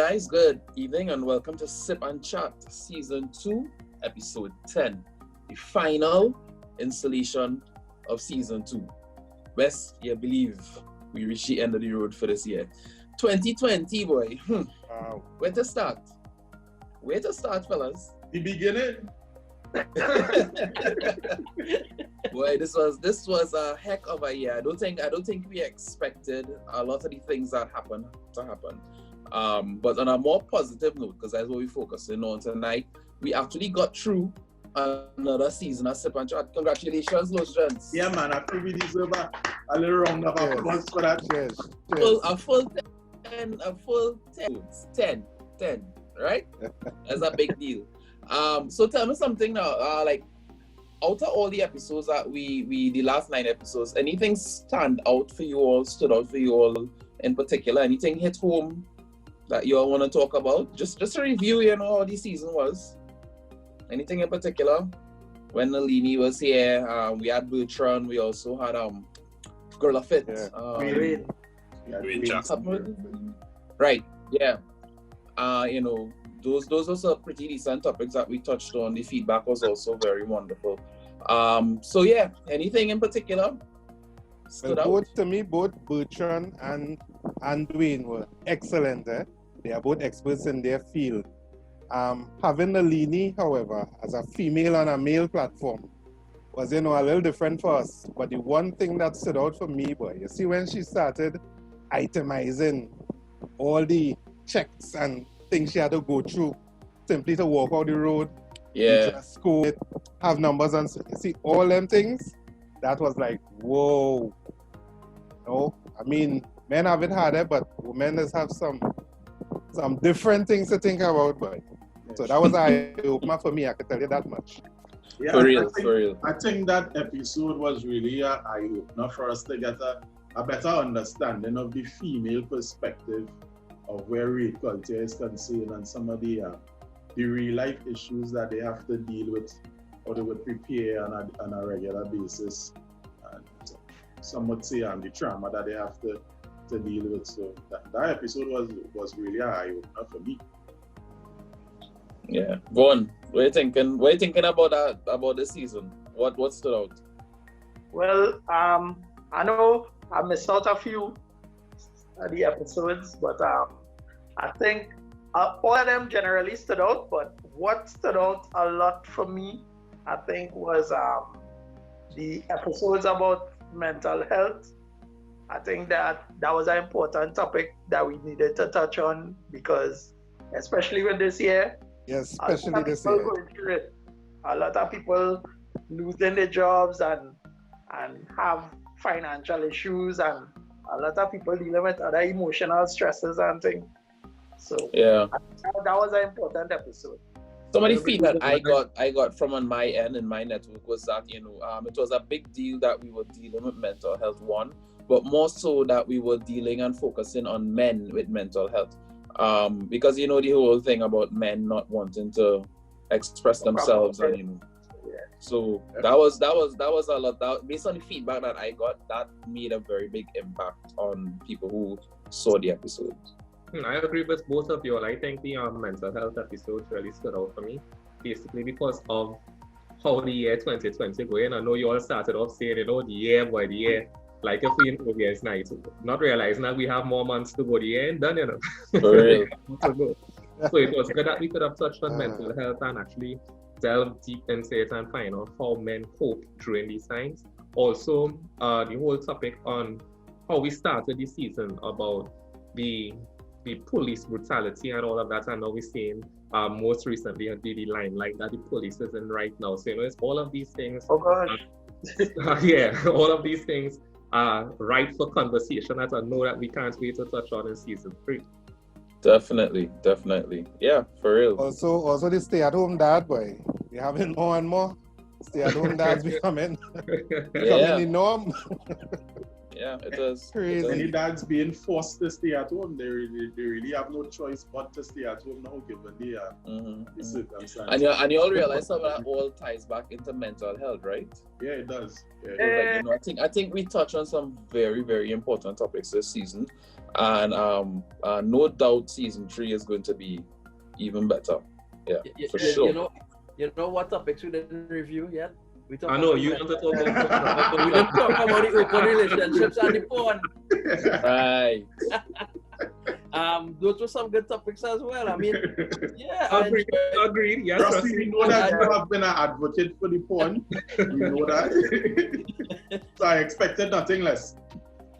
guys, good evening and welcome to Sip and Chat Season 2, Episode 10, the final installation of Season 2. Best you believe we reached the end of the road for this year. 2020, boy. Wow. Where to start? Where to start, fellas? The beginning. Boy, this was a heck of a year. I don't think we expected a lot of the things that happened to happen. But on a more positive note, because that's what we're focusing on tonight, we actually got through another season of Sip and Chat. Congratulations, those gents. Yeah, man. I think we deserve a little round of applause for that. Cheers. A full 10, right? That's a big deal. So tell me something now. Like, out of all the episodes that we the last 9 episodes, anything stood out for you all in particular? Anything hit home that you all want to talk about? Just a review, how the season was. Anything in particular? When Nalini was here, we had Bertrand. We also had Girl of Fit. Right. Yeah. Those are some pretty decent topics that we touched on. The feedback was also very wonderful. So yeah, anything in particular stood out? To me, both Bertrand and Dwayne were excellent. They are both experts in their field. Having Nalini, however, as a female on a male platform was, a little different for us. But the one thing that stood out for me, boy, you see when she started itemizing all the checks and things she had to go through simply to walk out the road, school, have numbers and see all them things, that was like, whoa. I mean, men have it harder, but women just have some different things to think about, boy. So that was an eye-opener for me, I can tell you that much. Yeah, for real. I think that episode was really an eye-opener for us to get a better understanding of the female perspective of where rape culture is concerned and some of the real-life issues that they have to deal with or they would prepare on a regular basis. And some would say the trauma that they have to deal with. So that episode was really an eye-opener for me. Yeah. Vaughn, what are you thinking? What are you thinking about this season? What stood out? Well, I know I missed out a few of the episodes, but I think all of them generally stood out. But what stood out a lot for me, I think, was the episodes about mental health. I think that was an important topic that we needed to touch on because, especially with this year, yes, especially this year, going through it. A lot of people losing their jobs and have financial issues, and a lot of people dealing with other emotional stresses and things. So yeah, that was an important episode. Some of the feedback I got from on my end in my network was that it was a big deal that we were dealing with mental health, one, but more so that we were dealing and focusing on men with mental health. Because the whole thing about men not wanting to express themselves and so that was a lot. Based on the feedback that I got, that made a very big impact on people who saw the episode. I agree with both of you all. I think the mental health episode really stood out for me, basically because of how the year 2020 going. I know you all started off saying, the year by the year, like if we in years night, not realizing that we have more months to go the year and done, For real. So it was good that we could have touched on mental health and actually delve deep into it and find out how men cope during these times. Also, the whole topic on how we started the season about the police brutality and all of that, and now we're seeing most recently the limelight that the police is in right now. So it's all of these things. Oh gosh. All of these things are ripe for conversation that I know that we can't wait to touch on in season 3. Definitely. Yeah, for real. Also the stay-at-home dad, boy. We're having more and more stay-at-home dads becoming the norm. Yeah, it is. Crazy. Many dads being forced to stay at home, they really have no choice but to stay at home now, given the circumstances. And you all realize how that all ties back into mental health, right? Yeah, it does. Yeah. Like, you know, I think we touched on some very, very important topics this season, and no doubt season 3 is going to be even better. Yeah, for sure. You know what topics we didn't review yet? I know you want to talk about. We didn't talk about the open relationships and the porn. Right. Those were some good topics as well. I mean, yeah. Agreed. Yes. Trust me, we know that you have been an advocate for the porn. We know that. So I expected nothing less.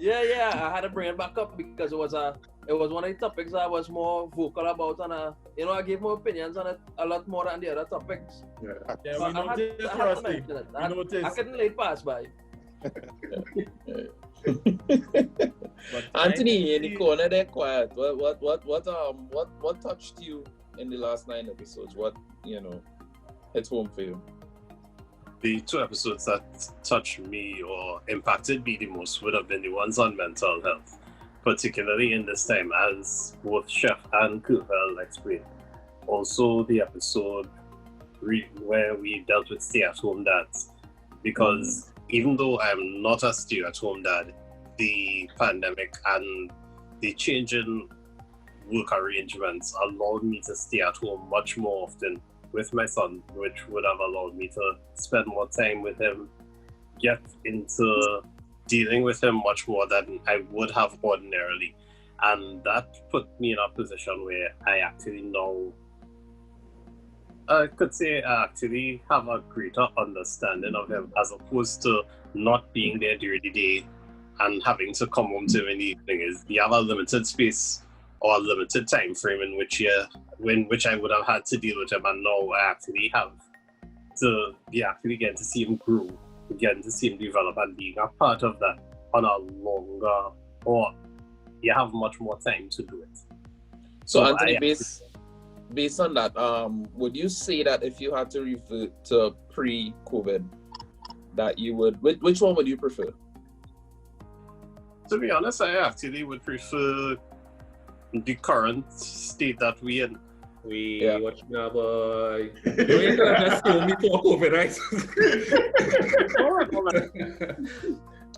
Yeah. I had to bring it back up because it was one of the topics I was more vocal about, and I gave my opinions on it a lot more than the other topics. Yeah, So we noticed, Rusty. I couldn't lay it pass by. Anthony, in the corner there, quiet. What touched you in the last 9 episodes? What hits home for you? The 2 episodes that touched me or impacted me the most would have been the ones on mental health, particularly in this time, as both Chef and Kurvel explained. Also, the episode where we dealt with stay-at-home dads, because even though I'm not a stay-at-home dad, the pandemic and the change in work arrangements allowed me to stay at home much more often with my son, which would have allowed me to spend more time with him, get into dealing with him much more than I would have ordinarily. And that put me in a position where I actually now, I could say I actually have a greater understanding of him, as opposed to not being there during the day and having to come home to him in the evening. Is you have a limited space or a limited time frame in which I would have had to deal with him, and now I actually have to be actually getting to see him grow, getting to see him develop, and being a part of that on a longer, or you have much more time to do it. So Anthony, based on that, would you say that if you had to revert to pre-COVID, that you would, which one would you prefer? To be honest, I actually would prefer the current state that we in. Watch me, boy. You ain't gonna just kill me for COVID, right?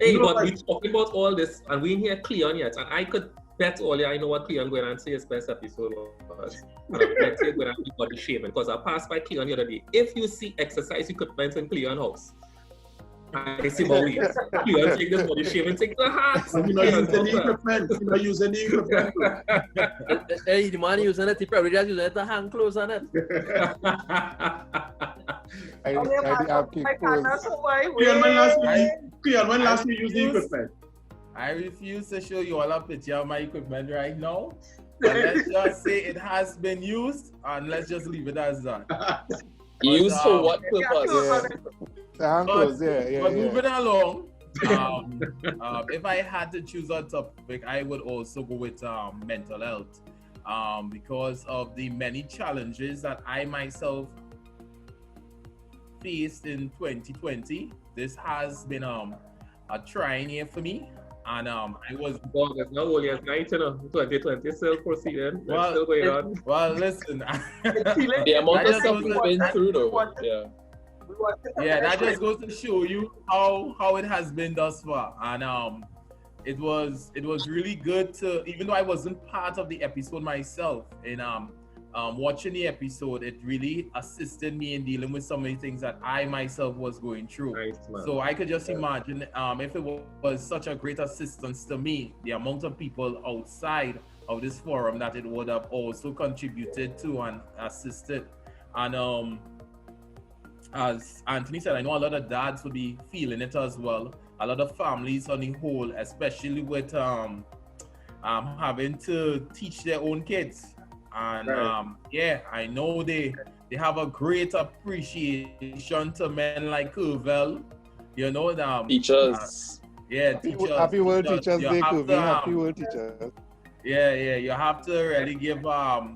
Hey, but we talking about all this, and we ain't hear Cleon yet, and I could bet all I know what Cleon going to say his best episode was. And I bet you're going to be body shaming, because I passed by Cleon the other day. If you see exercise equipment in Cleon house, I see my ways. Cleon take this body shaming, take the hat. You're not using the equipment. You're not using the equipment. Hey, the man using it, he probably just using it to hang clothes on it. Cleon, when last you used the equipment? I refuse to show you all a picture of my equipment right now. Let's just say it has been used, and let's just leave it as that. Used for what purpose? But moving along, if I had to choose a topic, I would also go with mental health, because of the many challenges that I myself faced in 2020. This has been a trying year for me, and I was. Well, there's no only a night, 2020 still proceeding. Still going on. Well, listen. The amount of stuff we've been through, though. Yeah, that just goes to show you how it has been thus far, and it was really good to, even though I wasn't part of the episode myself, and watching the episode, it really assisted me in dealing with some of the things that I myself was going through. Nice, so I could just imagine if it was such a great assistance to me, the amount of people outside of this forum that it would have also contributed to and assisted. And as Anthony said, I know a lot of dads will be feeling it as well. A lot of families on the whole, especially with having to teach their own kids. And I know they have a great appreciation to men like Kurvel. Teachers. Teachers. Happy World Teachers Day, Kurvel. Happy World Teachers. Yeah. You have to really give a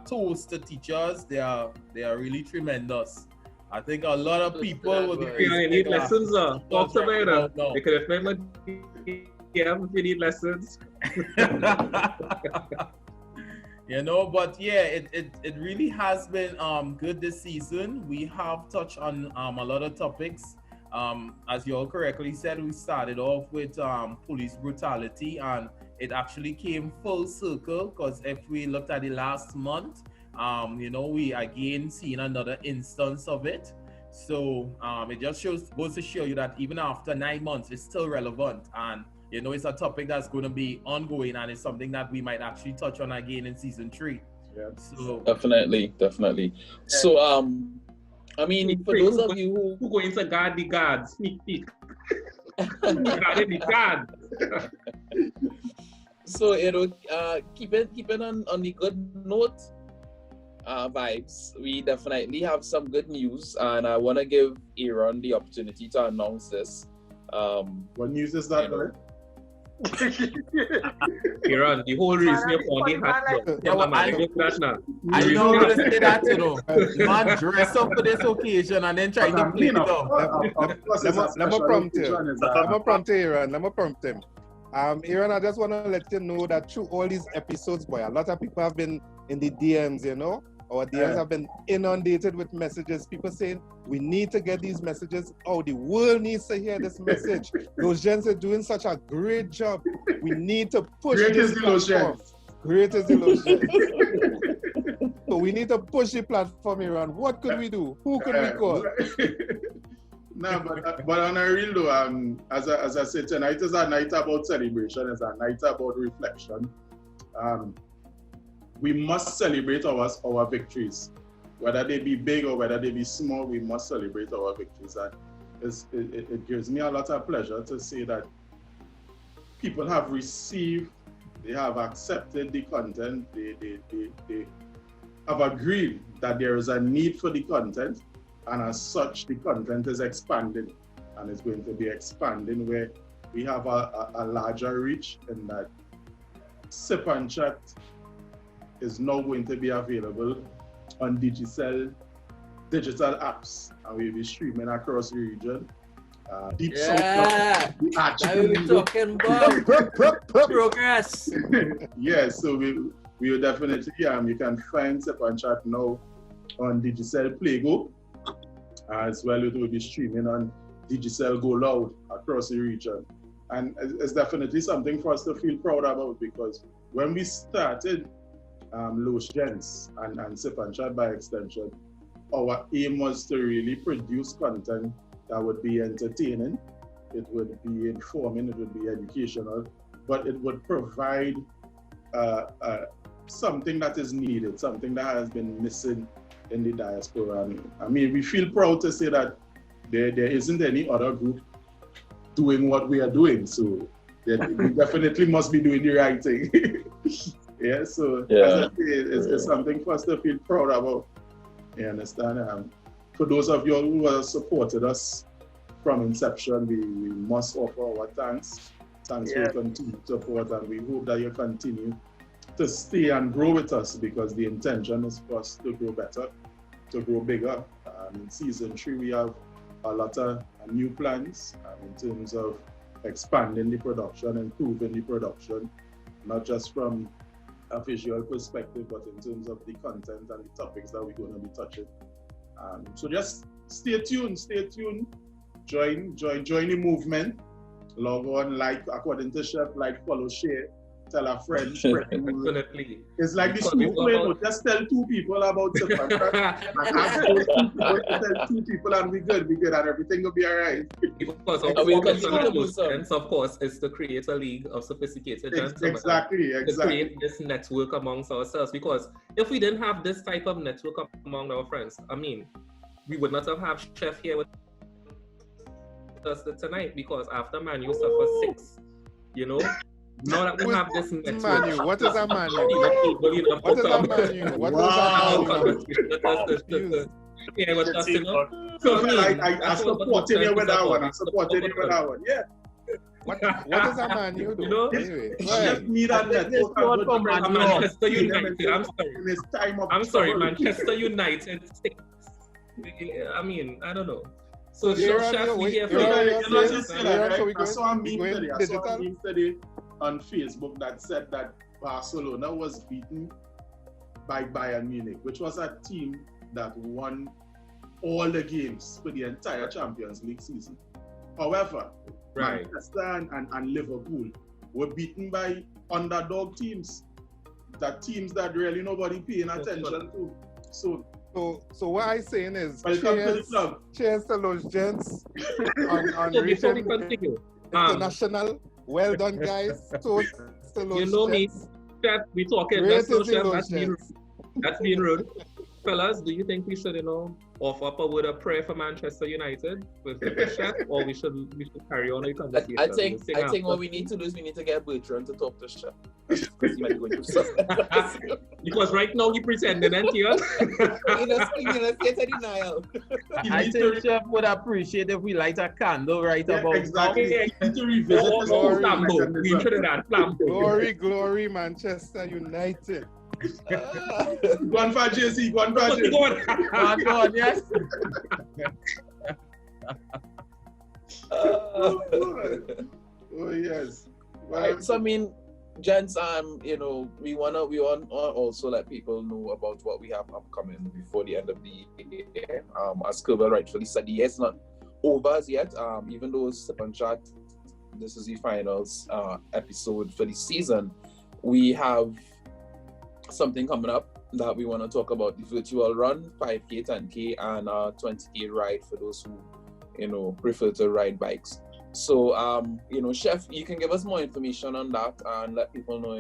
toast to teachers. They are really tremendous. I think a lot of people would be. They need lessons, talk about it. They could have DM if you need lessons. You know, but yeah, it really has been good this season. We have touched on a lot of topics. As you all correctly said, we started off with police brutality, and it actually came full circle, because if we looked at the last month, you know, we again seen another instance of it. So it just goes to show you that even after 9 months, it's still relevant. And you know, it's a topic that's going to be ongoing, and it's something that we might actually touch on again in season 3. Yeah. So Definitely. So I mean, for those of you who going to guard the guards, sneak peek. Guarding the guard. So you know, keeping on the good note, vibes. We definitely have some good news, and I want to give Aaron the opportunity to announce this. What news is that, right? Aaron, the whole reason you're on the hat. I know I'm going to say that, you know. Man, dress up for this occasion and then try to play it up. Let me prompt him. Aaron, I just want to let you know that through all these episodes, boy, a lot of people have been in the DMs, you know. Our DMs have been inundated with messages. People saying, we need to get these messages out. The world needs to hear this message. Those gents are doing such a great job. We need to push this platform. Greatest illusion. So we need to push the platform, Aaron. What could we do? Who could we call? No, but on a real though, as I said, tonight is a night about celebration. It's a night about reflection. We must celebrate our victories, whether they be big or whether they be small. We must celebrate our victories, and it gives me a lot of pleasure to say that people have received, they have accepted the content, they have agreed that there is a need for the content, and as such, the content is expanding, and it's going to be expanding where we have a larger reach, in that Sip and Chat is now going to be available on digital apps, and we'll be streaming across the region. Deep South, we're talking about progress. Yeah, so we will definitely, you can find Sip and Chat now on digital Playgo, as well. It will be streaming on digital Go Loud across the region, and it's definitely something for us to feel proud about, because when we started Los Gents and Sip and Chat by extension, our aim was to really produce content that would be entertaining, it would be informing, it would be educational, but it would provide something that is needed, something that has been missing in the diaspora. I mean, we feel proud to say that there isn't any other group doing what we are doing, so we definitely must be doing the right thing. Yeah, so as I say, it's something for us to feel proud about. You understand? For those of you who have supported us from inception, we must offer our thanks. Thanks for your continued support, and we hope that you continue to stay and grow with us, because the intention is for us to grow better, to grow bigger. In season 3, we have a lot of new plans in terms of expanding the production, improving the production, not just from a visual perspective, but in terms of the content and the topics that we're going to be touching. So just stay tuned, join the movement, log on, like, according to Chef, like, follow, share, tell a friend. Definitely. It's like the school play, just tell 2 people about it, and ask those 2 people to tell 2 people, and we good, and everything will be all right. Because of course, is to create a league of sophisticated gentlemen. Exactly. To create this network amongst ourselves, because if we didn't have this type of network among our friends, I mean, we would not have Chef here with us tonight, because after Manu suffered 6, you know. Now that we have this network. What is a Manu? What is a Manu? What is a Manu? So I supported you with that one. Yeah. What is a Manu? You know? Anyway, Manchester United. I'm sorry, Manchester United 6. I mean, I don't know. So, Chef, we here for I saw a meme today on Facebook that said that Barcelona was beaten by Bayern Munich, which was a team that won all the games for the entire Champions League season. However, Manchester and Liverpool were beaten by underdog teams, teams that really nobody paying attention to. So what I'm saying is, cheers to those gents on so before reaching we continue, international. Well done, guys. Toast to those you know gents. me, Chef, we talking. That's being rude. Fellas, do you think we should, offer up a word of prayer for Manchester United with the Chef, or we should carry on the conversation? I think what we need to do is we need to get Bertrand to talk to Chef. Because he might be going through something. Because right now he pretending, and he in a state of denial. I think Chef would appreciate if we light a candle about exactly. Okay. To revisit Glory, Manchester United. Go on for JC, go on for JC. Go on, yes. Oh yes. Right. So I mean, gents, we want also let people know about what we have upcoming before the end of the year. As Kerbal rightfully said, the year's not over as yet. Even though Sip and Chat, this is the finals episode for the season, we have something coming up that we want to talk about: the virtual run, 5K, 10K, and 20K ride for those who prefer to ride bikes. So Chef, you can give us more information on that and let people know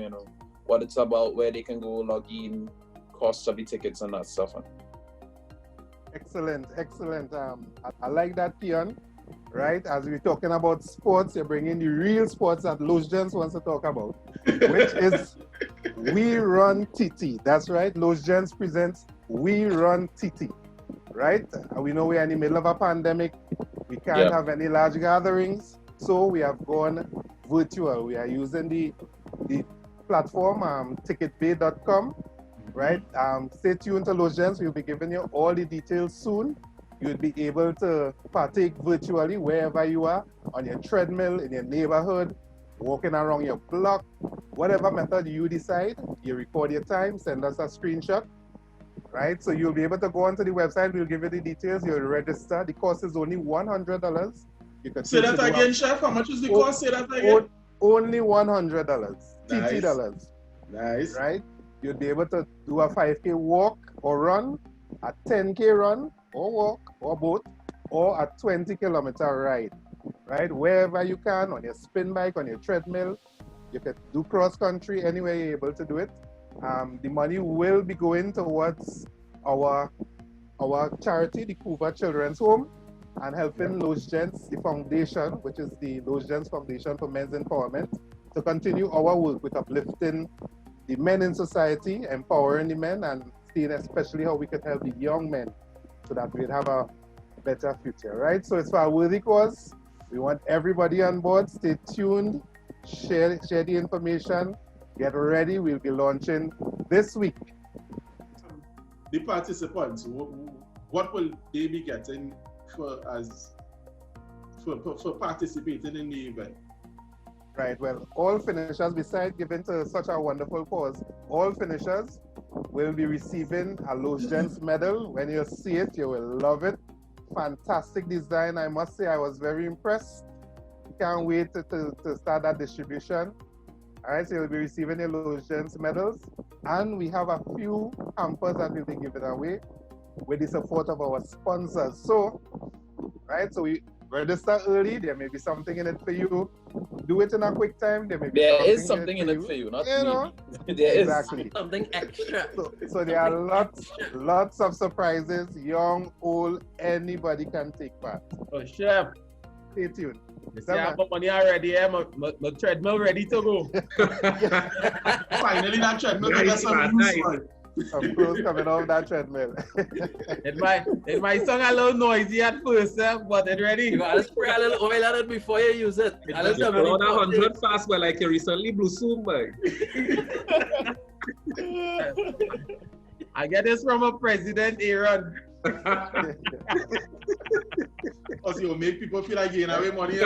what it's about, where they can go, log in, cost of the tickets and that stuff. Excellent. I like that, Pion. Right, as we're talking about sports, you're bringing the real sports that Los Gents wants to talk about, which is We Run TT. That's right, Los Gents presents We Run TT. Right, we know we're in the middle of a pandemic. We can't have any large gatherings, so we have gone virtual. We are using the platform ticketpay.com. Right, stay tuned to Los Gents. We'll be giving you all the details soon. You'll be able to partake virtually wherever you are, on your treadmill, in your neighborhood, walking around your block, whatever method you decide. You record your time, send us a screenshot, right? So you'll be able to go onto the website, we'll give you the details, you'll register. The cost is only $100. You can say that again, Chef. How much is the cost? Say that again. Only $100. Nice. $50. Nice. Right? You'll be able to do a 5K walk or run, a 10K run, or walk, or both, or a 20-kilometer ride, right? Wherever you can, on your spin bike, on your treadmill, you can do cross-country anywhere you're able to do it. The money will be going towards our charity, the Cuba Children's Home, and helping Los Gents, the foundation, which is the Los Gents Foundation for Men's Empowerment, to continue our work with uplifting the men in society, empowering the men, and seeing especially how we can help the young men so that we'd have a better future, right? So it's for a worthy cause. We want everybody on board. Stay tuned, share the information, get ready. We'll be launching this week. The participants, what will they be getting for participating in the event? Right, well, all finishers, besides giving to such a wonderful cause, all finishers will be receiving a Los Gents medal. When you see it, you will love it. Fantastic design, I must say. I was very impressed. Can't wait to start that distribution. All right, so you'll be receiving your Los Gents medals. And we have a few hampers that we'll be giving away with the support of our sponsors. So, right, so we register early. There may be something in it for you. Do it in a quick time. There is something in it for you, not me. There exactly. is something extra. So there are lots of surprises. Young, old, anybody can take part. Oh, Chef. Stay tuned. I have money already. My treadmill ready to go. Finally, that treadmill got some use. Some clothes coming off that treadmill. It might sound a little noisy at first, but it's ready. You gotta spray a little oil on it before you use it. You blow 100 fast, but like you recently blew soon, boy. I get this from a president, Aaron. Because you'll make people feel like giving away money.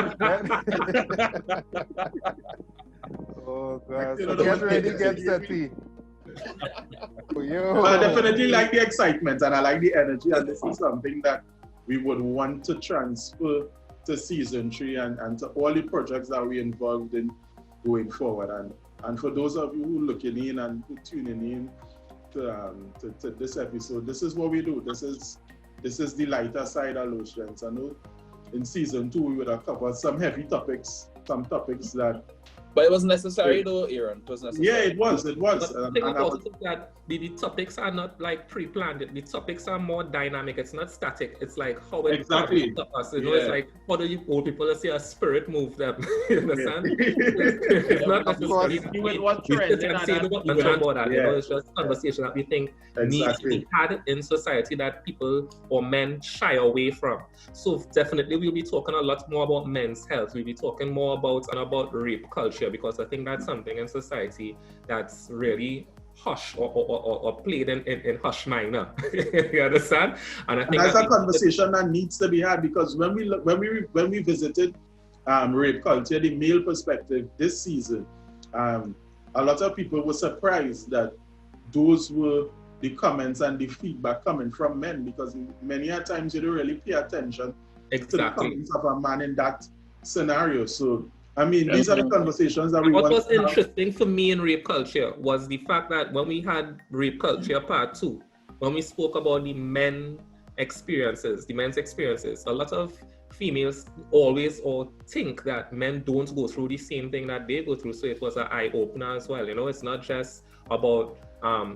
Oh, God. You know, So get the- ready, get set. Yo. I definitely like the excitement and I like the energy, and this is something that we would want to transfer to season 3 and to all the projects that we're involved in going forward. And for those of you who are looking in and who tuning in to this episode, this is what we do. This is the lighter side of Los Gents. I know in season 2 we would have covered some heavy topics, some topics that. But it was necessary though, Aaron. It was necessary. Yeah, it was. But the thing about it is that the topics are not like pre-planned. The topics are more dynamic. It's not static. It's like how it Exactly. to us. You know, it's like how do you old people say a spirit move them? You understand? Yeah. It's not necessarily with what we trend sit and and say that- nothing about that. You Yeah. know, it's just conversation that we think needs to be had in society that people or men shy away from. So definitely we'll be talking a lot more about men's health. We'll be talking more about rape culture, because I think that's something in society that's really hush or played in hush minor. You understand? And I think that's a conversation that needs to be had, because when we visited rape culture, the male perspective this season, a lot of people were surprised that those were the comments and the feedback coming from men, because many a times you don't really pay attention to the comments of a man in that scenario. So I mean, these are the conversations that we want. What was to have. interesting for me in rape culture was the fact that when we had rape culture part 2, when we spoke about the men's experiences, a lot of females always think that men don't go through the same thing that they go through. So it was an eye-opener as well. You know, it's not just about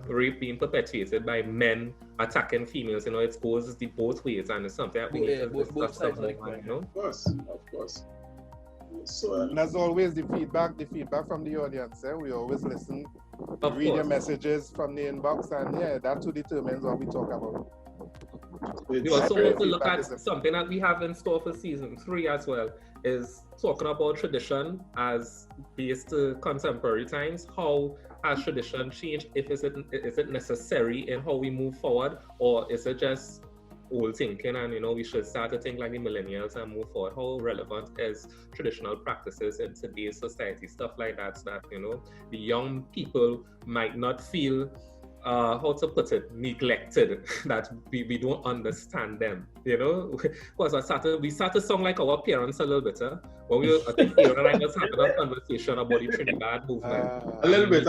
rape being perpetuated by men attacking females. You know, it goes both ways, and it's something that we need to discuss more, you know? Of course. So, And as always, the feedback from the audience. We always listen, read your messages from the inbox, and yeah, that's who determines what we talk about. We also want to look at something that we have in store for season 3 as well, is talking about tradition as based to contemporary times. How has tradition changed? Is it necessary in how we move forward, or is it just old thinking, and you know, we should start to think like the millennials and move forward? How relevant is traditional practices in today's society, stuff like that, so that, you know, the young people might not feel how to put it, neglected, that we don't understand them, you know? Because we start to sound like our parents a little bit, when we were, I think Aaron and I was having a conversation about the Trinidad movement. A little bit.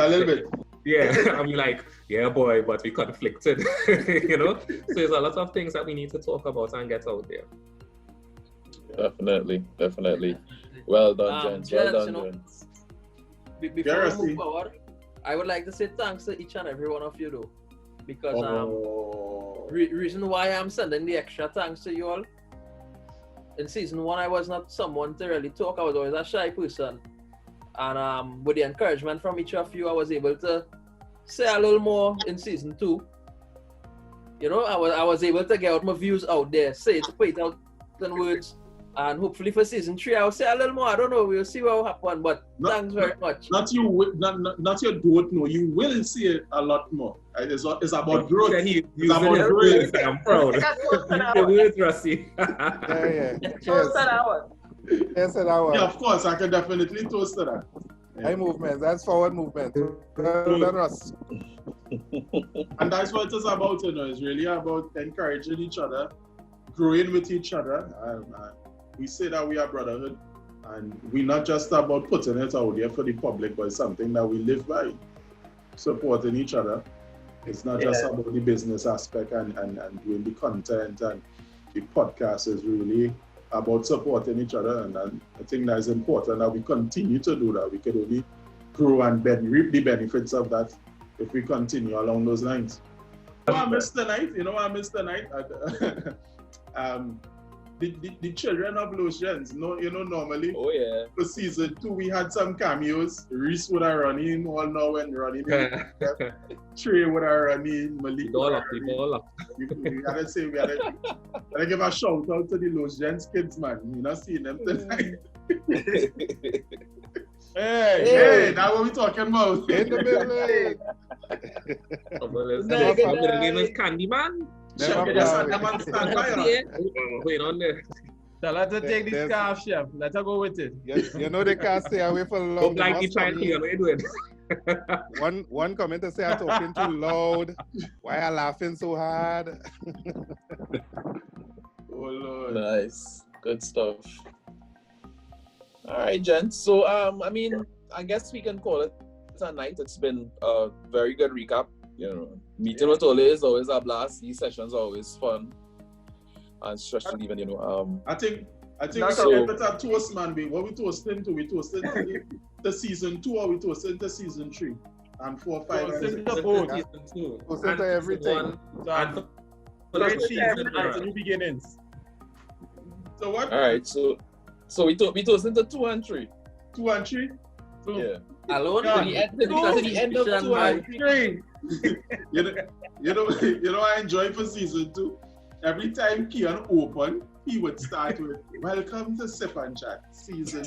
Yeah, I'm like, yeah, boy, but we conflicted, you know? So there's a lot of things that we need to talk about and get out there. Definitely. Well done, Gents. Well done, you know, Gents. Before we move forward, I would like to say thanks to each and every one of you, though, because reason why I'm sending the extra thanks to you all. In season 1, I was not someone to really talk. I was always a shy person. And with the encouragement from each of you, I was able to say a little more in season 2. You know, I was able to get out my views out there, put it out in words. And hopefully for season 3, I'll say a little more. I don't know. We'll see what will happen. But thanks very much. Not you don't know. You will see a lot more. It's about growth. It's about growth. I'm proud. The words, Rusty. Yeah. Toast an hour. Yes, an hour. Yeah, of course. I can definitely toast to that. High movement. That's forward movement. Us. And that's what it's about, you know. It's really about encouraging each other, growing with each other. We say that we are brotherhood, and we're not just about putting it out there for the public, but it's something that we live by, supporting each other. It's not just about the business aspect and doing the content, and the podcast is really about supporting each other, and I think that is important that we continue to do that. We can only grow and reap the benefits of that if we continue along those lines. You know what I missed tonight? The children of Los Gents, normally for season 2 we had some cameos. Reese would have run in, all now when running in. Trey would have run in, Malik would have run in. We gotta say, we gotta give a shout out to the Los Gents kids, man. You're not seeing them tonight. Hey, that's what we talking about. In the building. The name is Candyman. Wait on there. So let her take this There's- scarf, chef. Let her go with it. You know they can't stay away for long. Look They like must you trying come to in. what you doing? One commenter say I'm talking too loud. Why are you laughing so hard? Oh Lord. Nice. Good stuff. All right, gents. So, I mean, I guess we can call it a night. It's been a very good recap. You know, meeting with Ole is always a blast. These sessions are always fun. And especially even, you know, I think we Not should get a toast, man. What we toasting to? We toasting to the season 2 or we toasting to season 3? And 4, 5, and 6. The boat. Season 2. Toasting to everything. And great season and new beginnings. So what? all right. So we toasting to 2 and 3. 2 and 3? Alone? Yeah. To the end of 2 and 3. You know I enjoy for season 2. Every time Keon open, he would start with "Welcome to Sip and Chat season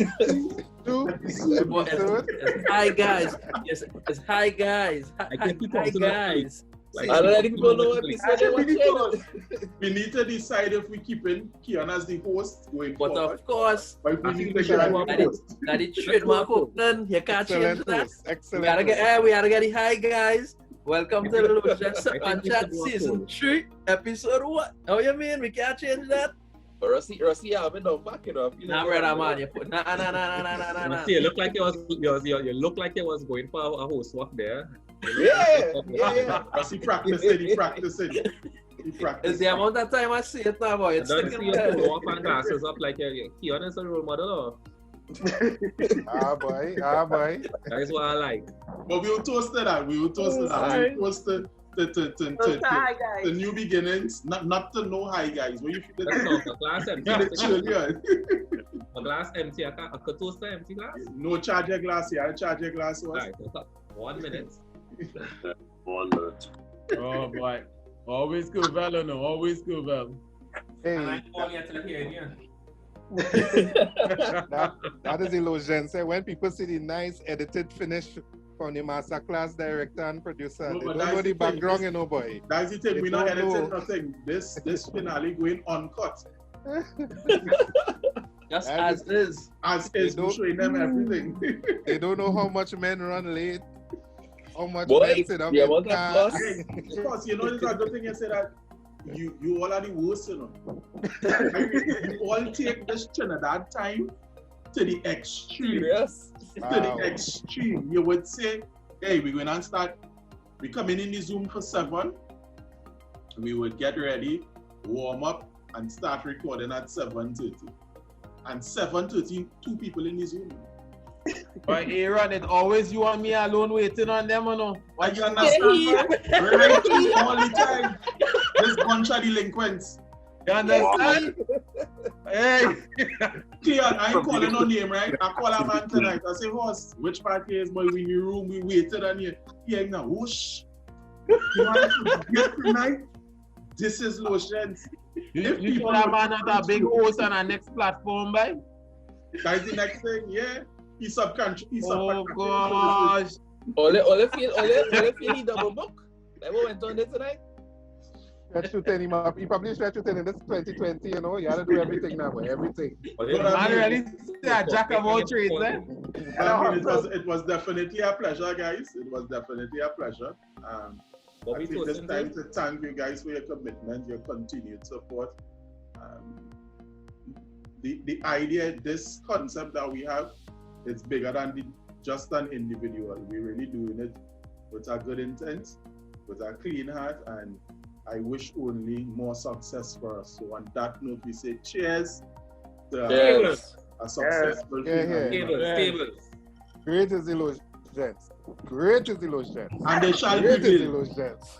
2 episode." Well, it's hi guys. Yes, it's hi guys. I can keep Hi on to that, guys. Like, And letting people know episode they watching. We need to decide if we keep in Keon as the host going But forward, of course, or if we I need think to we should get have a a host. that the trademark opening. You can't change Excellent that. host. We Excellent gotta host. get the hi guys. Welcome to the Low Gents I think and we Chat should do a season poll. 3, episode what? Oh, you mean we can't change that? But Rusty, have it down, back it up. You Nah, know, brother, man, you put nah. See, you look like you look like you was going for a host walk there. Yeah. As he practicing. He practicing. It's the amount of time I see it now, boy. It's Don't sticking see you there. throw up and glasses up like Keon is a role model. Or? Ah boy. That is what I like. But we will toast to that. We will toast to that. We will toast to Hi guys. the new beginnings. Not to know hi guys. When you feel That's it, not a glass empty. feel it children. A glass empty. A toaster empty glass. No charger glass here. Charger glass was. Right. 1 minute. 1 minute. Oh boy. Always good, Val, no. Always good, Val. Hey, all yet to hear here. that is illusion. Say when people see the nice edited finish from the masterclass director and producer, No, they but don't that's know the the thing. background, you know, boy. That's the thing. They We're not don't know. editing nothing. This finale going uncut. Just That as is. As is, They we're don't- showing them everything. They don't know how much men run late, how much Boy, men sit up the in amount of cars. fuss. Of course, you know, it's a good thing you say that you all are the worst, you know. You all take this Trinidad time to the extreme. Serious? To Wow. the extreme. You would say, hey, we're going to start. We coming in the Zoom for 7. We would get ready, warm up, and start recording at 7:30. And 7:30, 2 people in the Zoom. But Aaron, it's always you and me alone waiting on them, you know. Why you understand? Man? Right? All the time. This bunch of delinquents. You understand? Hey. Keon, I ain't calling no name, right? I call a man tonight. I say, "Horse, which party is boy? We in the room, we waited on you." He ain't now, whoosh. You want to get tonight? This is Low Gents. You show that man at a big host on our next platform, boy. That's the next thing, yeah. He's subconscious. Oh gosh. Ole feel he double book. Like what went on there tonight? Stretch to 10 him up. He probably stretch to 10 in this 2020, you know. You gotta do everything now, boy. Everything. Man really say a jack of all trades, eh? I mean, it was definitely a pleasure, guys. It was definitely a pleasure. I think it's time to thank you guys for your commitment, your continued support. The idea, this concept that we have, it's bigger than just an individual. We're really doing it with a good intent, with a clean heart, and I wish only more success for us. So on that note, we say cheers to a successful Yeah. Tables. Great is the Low Gents. Great is the Low Gents. And they shall Great is the prevail. Low Gents.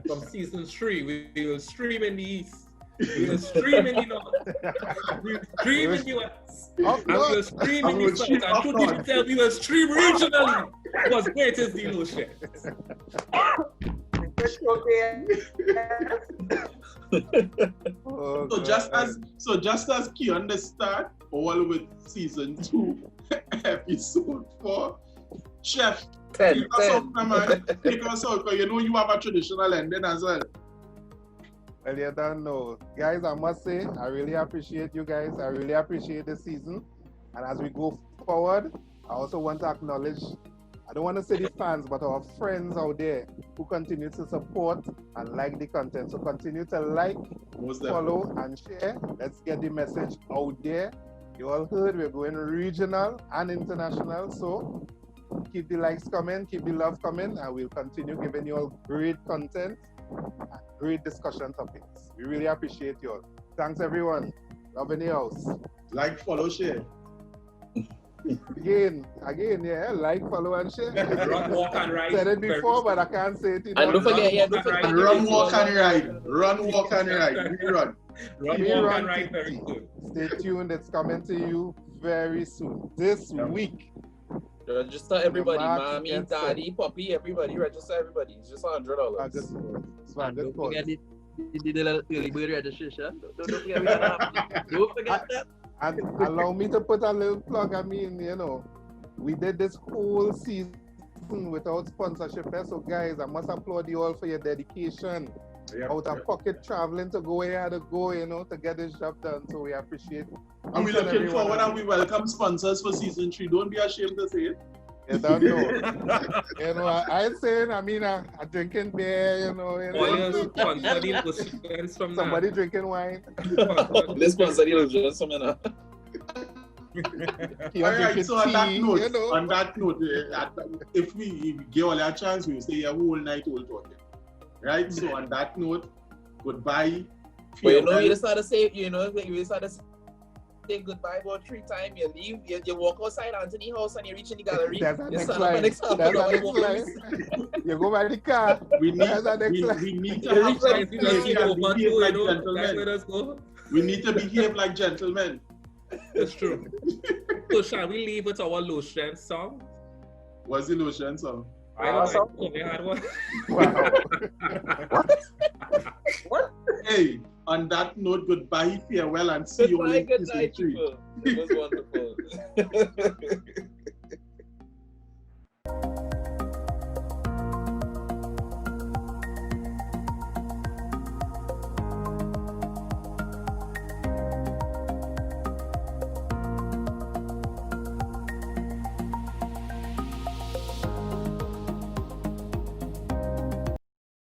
From season 3, we will stream in the east. We will stream in the north. We will stream in the west. And we will stream in the south. And to even tell we will stream regionally. Was great as the ocean. Oh, So just as Keon the start, all with season 2, episode 4, Chef, 10. take us out, man. Take us out, because you know you have a traditional ending as well. Well, you don't know. Guys, I must say, I really appreciate you guys. I really appreciate the season. And as we go forward, I also want to acknowledge, I don't want to say the fans, but our friends out there who continue to support and like the content. So continue to like, follow, and share. Let's get the message out there. You all heard we're going regional and international. So keep the likes coming, keep the love coming, and we'll continue giving you all great content and great discussion topics. We really appreciate you all. Thanks, everyone. Love in the house. Like, follow, share. Again, yeah, like, follow, and share. Run, walk, and ride. Said it before, but I can't say it. And don't forget, don't forget. Run, walk, and ride. Run, walk, and ride. We run. Run, walk, and ride very good. Stay tuned. It's coming to you very soon. This week. Register everybody, mommy, daddy, puppy, everybody. Register everybody. It's just $100. Don't forget the little early bird registration. Don't forget that. Don't forget that. And allow me to put a little plug. I mean, we did this whole season without sponsorship. So guys, I must applaud you all for your dedication. Out of pocket traveling to go where you had to go, to get this job done. So we appreciate it. And we're looking forward and we welcome sponsors for season 3. Don't be ashamed to say it. You don't know. I'm saying, I drinking beer, somebody drinking wine. This sponsor deal is just something. Alright, so on that note, if we give all our chance, we will stay a whole night all talking. Right? So on that note, goodbye. But you just had to say, you just had to say goodbye about 3 times. You leave, you walk outside Anthony house and you reach in the gallery. That's the next line. You go by the car. We need to have some gentlemen. We need to behave like gentlemen. That's true. So shall we leave with our Low Strength song? What's the Low Strength song? I had one. Wow. What? Hey, on that note, goodbye, farewell, and see you in season 3. It was wonderful.